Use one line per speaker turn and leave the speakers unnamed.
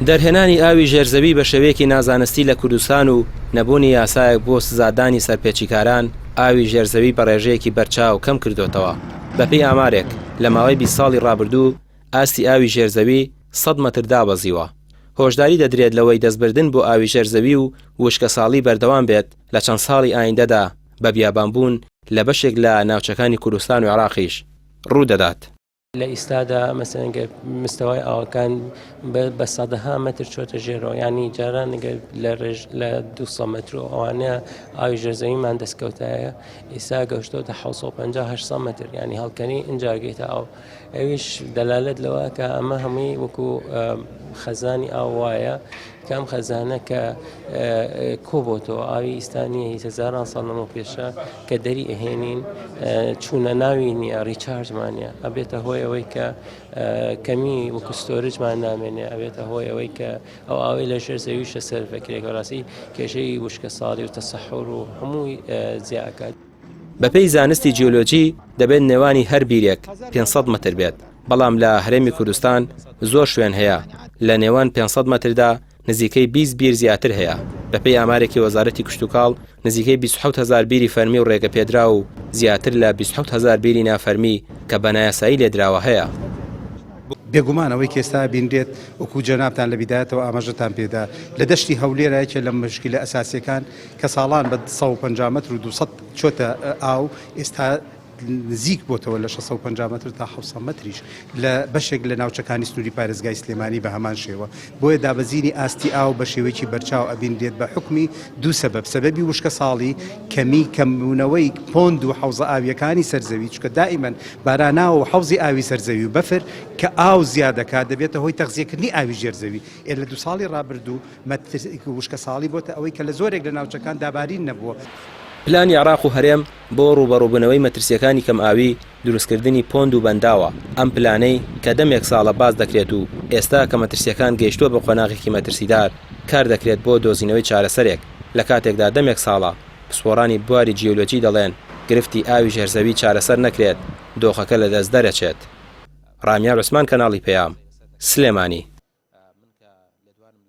دەرهێنانی ئاوی ژێرزەوی بە شێوەیەکی نازانستی لە کوردستان و نەبوونی یاسایەک بۆ سزادانی سەرپێچیکاران ئاوی ژێرزەوی بە ڕێژەیەکی بەرچاو کەم کردوتەوە. بەپێی ئامارێک لە ماوەی 20 ساڵی ڕابردوو ئاستی ئاوی ژێرزەوی 100 مەتر دابەزیوە. هۆشداری دەدرێت لەوەی دەستبردن بۆ ئاوی ژێرزەوی و وشکە ساڵی بەردەوام بێت لە چەند ساڵی ئایندەدا بە بیابانبوون لە بەشێک لە ناوچەکانی کوردستان و عێراقیش ڕوودەدات.
لە ئیستادا مەسەن مستەوای ئاوەکان بە سەدەها مەتر چۆتە ژێرەوە، ینی جاران لە 200 مەتر و ئەوانەیە ئاوی ژێرزەویمان دەستکەوتایە، ئێستا گەشتۆتە 750 مەتر، ینی هەڵکەنی ئەنجاگەیتە ئاو. ئەویش دەلالەت لەوە کە ئەمە هەمووی وەکو خەزانی ئاو وایە کەم خەزانە کە کۆبۆتەوە ئاوی ئیستانیە هزاران ساڵ لەمە پێشە کە دەری ئەهێنین چوونە ناوی نییە ڕیچارجمانە، ئەبێتە هۆی ئەوەی کە کەمی وەکو ستۆرجمان نامێنێ، ئەبێتە هۆی ئەوەی کە ئەو ئاوی لە ژێر زەویشە سەرفەکرێکە ڕاستی کێشەی وشکە ساڵی و تەسەحور و هەمووی زیاکات.
بەپێی زانستی جیۆلۆجی دەبێت نێوانی هەر بیرێک 500 مەتر بێت، بەڵام لە هەرێمی کوردستان زۆر شوێن هەیە لە نێوان 500 مەتردا نزیکەی 20 بیر زیاتر هەیە. بەپێی ئامارێکی وەزارەتی کشتوکاڵ نزیکەی 27,000 بیری فەرمی و ڕێگە پێدرا و زیاتر لە 27,000 بیری نافەرمی کە بە نایاسایی لێدراوە هەیە.
بێگومانەوەی کێستا بینرێت وەکو جەنابتان لە بیدایەتەوە ئاماژەتان پێدا لە دەشتی هەولێرایەکە لە مشکلە ئەساسیەکان کە ساڵان بە 150 مەتر و 200 چۆتە ئاو، ئێستا نزیک بۆتەوە لە 650 مەتر تا 700 مەتریش لە بەشێک لە ناوچەکانی سنووری پارێزگای سلێمانی بە هەمان شێوە. بۆیە دابەزینی ئاستی ئاو بە شێوەیەکی بەرچاو ئەبینرێت بە حکمی دوو سەبەب: سەبەبی وشکە ساڵی، کەمبوونەوەی پۆند و حەوزە ئاویەکانی سەرزەوی، چکە دائیمەن باراناوە و حەوزی ئاوی سەرزەوی و بەفر کە ئاو زیادەکات دەبێتە هۆی تەغزیەکردنی ئاوی ژێرزەوی. لە 2 ساڵی ڕابردوو وشکە ساڵی بۆتە ئەوەی کە لە زۆرێک لە ناوچەکان دابارین نەبووە.
پلانی عێراق و هەرێم بۆ ڕوبەڕووبوونەوەی مەترسیەکانی کەم ئاوی دروستکردنی پۆند و بەنداوە. ئەم پلانەی کە دەمێک ساڵە باز دەکرێت و ئێستا کە مەترسیەکان گەیشتووە بە قۆناغێکی مەترسیدار کار دەکرێت بۆ دۆزینەوەی چارەسەرێک. لە کاتێکدا دەمێک ساڵە پسپۆڕانی بواری جیۆلۆجی دەڵێن گرفتی ئاوی ژێرزەوی چارەسەر نەکرێت، دۆخەکە لە دەست دەرەچێت. ڕامیا عوسمان، کەناڵی پەیام، سلێمانی.